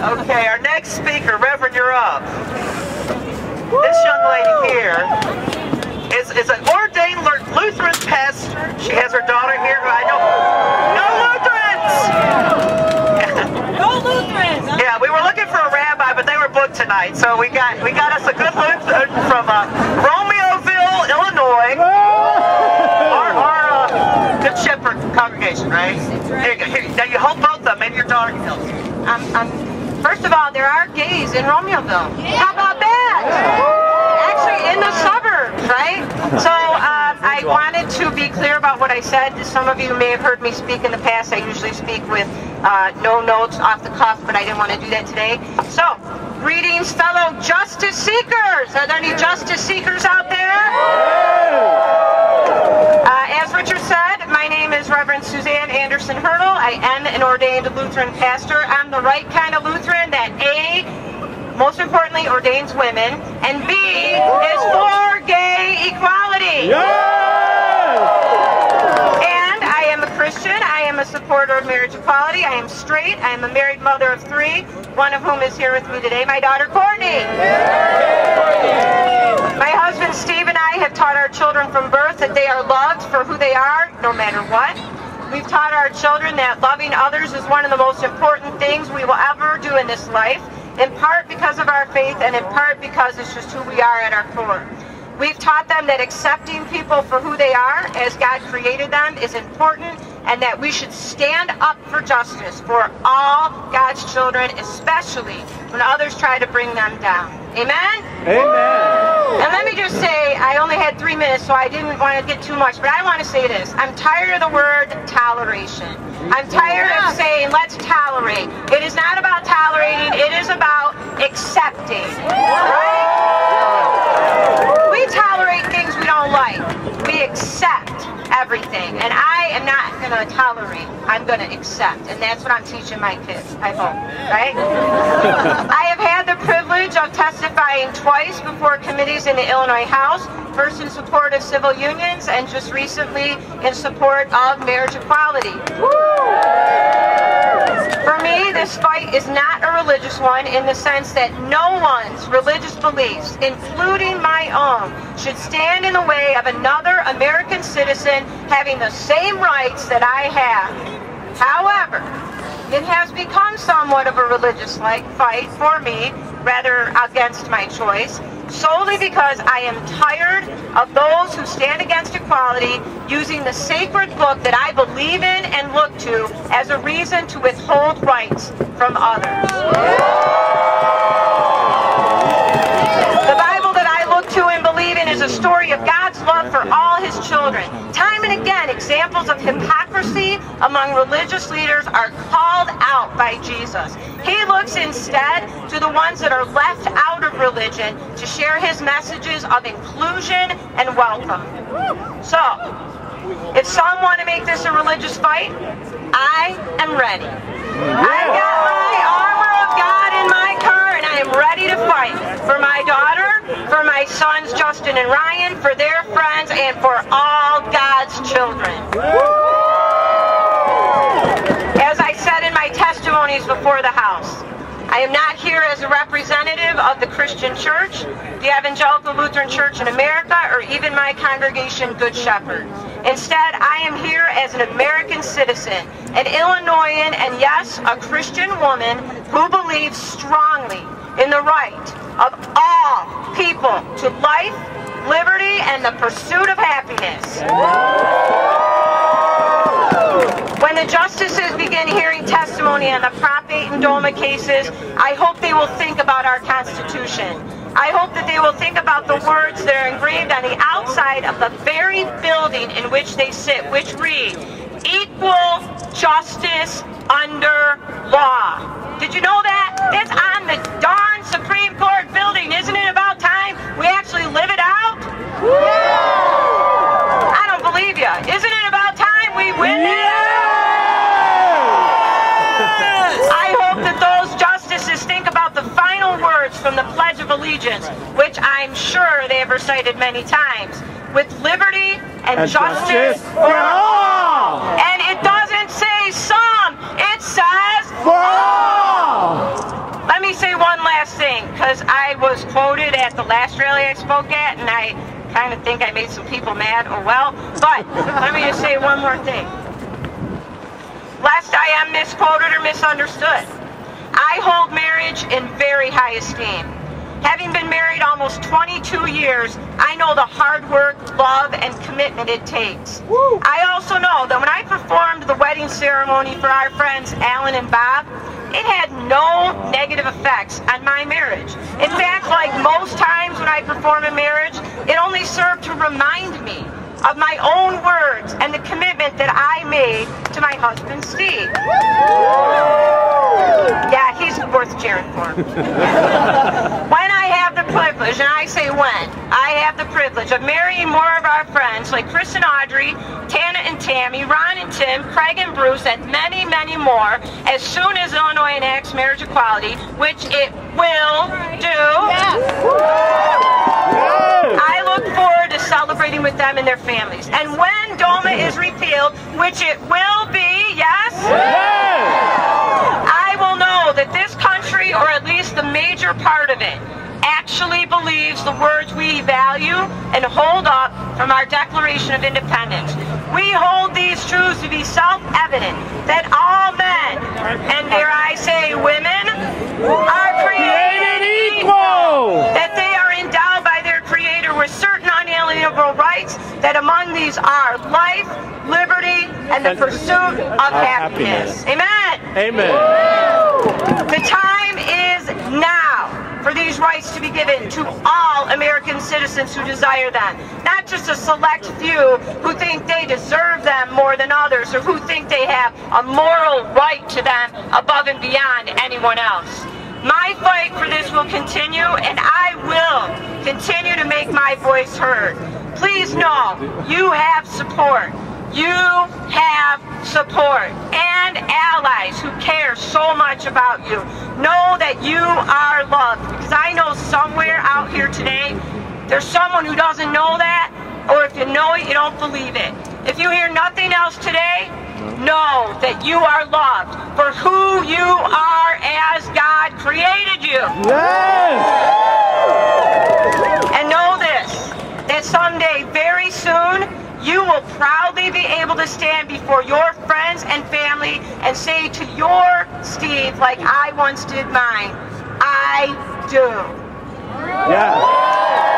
Okay, our next speaker, Reverend, you're up. This young lady here is an ordained Lutheran pastor. She has her daughter here who I know. No Lutherans! No Lutherans! Huh? Yeah, we were looking for a rabbi, but they were booked tonight. So we got us a good Lutheran from Romeoville, Illinois. Our Good Shepherd congregation, right? There you go. Here, now you hold both of them. Maybe your daughter can help you. First of all, there are gays in Romeoville. How about that? Actually, in the suburbs, right? So I wanted to be clear about what I said. Some of you may have heard me speak in the past. I usually speak with no notes off the cuff, but I didn't want to do that today. So, greetings, fellow justice seekers. Are there any justice seekers out there? As Richard said, my name is Reverend Suzanne Hurdle. I am an ordained Lutheran pastor. I'm the right kind of Lutheran that A, most importantly, ordains women, and B, is for gay equality. And I am a Christian. I am a supporter of marriage equality. I am straight. I am a married mother of 3, one of whom is here with me today, my daughter Courtney. My husband Steve and I have taught our children from birth that they are loved for who they are, no matter what. We've taught our children that loving others is one of the most important things we will ever do in this life, in part because of our faith and in part because it's just who we are at our core. We've taught them that accepting people for who they are, as God created them, is important, and that we should stand up for justice for all God's children, especially when others try to bring them down. Amen? Amen. And let me just say, I only had 3 minutes, so I didn't want to get too much, but I want to say this. I'm tired of the word toleration. I'm tired of saying, let's tolerate. It is not about tolerating, it is about accepting. Right? We tolerate things we don't like. We accept everything. And I am not going to tolerate. I'm going to accept. And that's what I'm teaching my kids, I hope. Right? I have had the privilege of testifying twice before committees in the Illinois House, first in support of civil unions and just recently in support of marriage equality. For me, this fight is not a religious one in the sense that no one's religious beliefs, including my own, should stand in the way of another American citizen having the same rights that I have. However, it has become somewhat of a religious fight for me, rather against my choice, solely because I am tired of those who stand against equality using the sacred book that I believe in and look to as a reason to withhold rights from others. The Bible that I look to and believe in is a story of God's love for all His children. Time and again, examples of hypocrisy among religious leaders are called out by Jesus. He looks instead to the ones that are left out of religion to share His messages of inclusion and welcome. So, if some want to make this a religious fight, I am ready. I've got my armor of God in my car and I am ready to fight for my daughter, for my sons Justin and Ryan, for their friends, and for all God's children. As I said in my testimonies before the House, I am not here as a representative of the Christian Church, the Evangelical Lutheran Church in America, or even my congregation, Good Shepherd. Instead, I am here as an American citizen, an Illinoisan, and yes, a Christian woman who believes strongly in the right of all people to life, liberty, and the pursuit of happiness. When the justices begin hearing testimony on the Prop 8 and DOMA cases, I hope they will think about our Constitution. I hope that they will think about the words that are engraved on the outside of the very building in which they sit, which read, "Equal justice under law." Did you know that? It's on the darn Supreme Court building. Isn't it about time we actually live it out? Yeah. I don't believe you. Isn't it about time we win it? I hope that those justices think about the final words from the Pledge of Allegiance, which I'm sure they have recited many times, with liberty and justice for all. And it doesn't say some, it says for all. last rally I spoke at, and I kind of think I made some people mad. Oh well. But let me just say one more thing. Lest I am misquoted or misunderstood, I hold marriage in very high esteem. Having been married almost 22 years, I know the hard work, love, and commitment it takes. Woo. I also know that when I performed the wedding ceremony for our friends Alan and Bob, it had no negative effects on my marriage. In fact, like most times when I perform a marriage, it only served to remind me of my own words and the commitment that I made to my husband, Steve. Yeah, he's worth cheering for. When I have the privilege, and I say when, I have the privilege of marrying more of our friends like Chris and Audrey, Tana and Tammy, Ron and Tim, Craig and Bruce, and many, many more, as soon as Illinois enacts marriage equality, which it will do, I look forward to celebrating with them and their families. And when DOMA is repealed, which it will be, yes? I will know that this country, or at least the major part of it, actually believes the words we value and hold up from our Declaration of Independence. We hold these truths to be self-evident, that all men, and dare I say women, are created equal, that they are endowed by their Creator with certain unalienable rights, that among these are life, liberty, and the pursuit of happiness. Amen. Amen. The time is now for these rights to be given to all American citizens who desire them, not just a select few who think they deserve them more than others, or who think they have a moral right to them above and beyond anyone else. My fight for this will continue, and I will continue to make my voice heard. Please know you have support. You have support and allies who care so much about you. Know that you are loved, because I know somewhere out here today there's someone who doesn't know that, or if you know it, you don't believe it. If you hear nothing else today, know that you are loved for who you are as God created you. Yes. And know this, that someday, very soon, you will proudly be able to stand before your friends and family and say to your Steve, like I once did mine, I do. Yeah.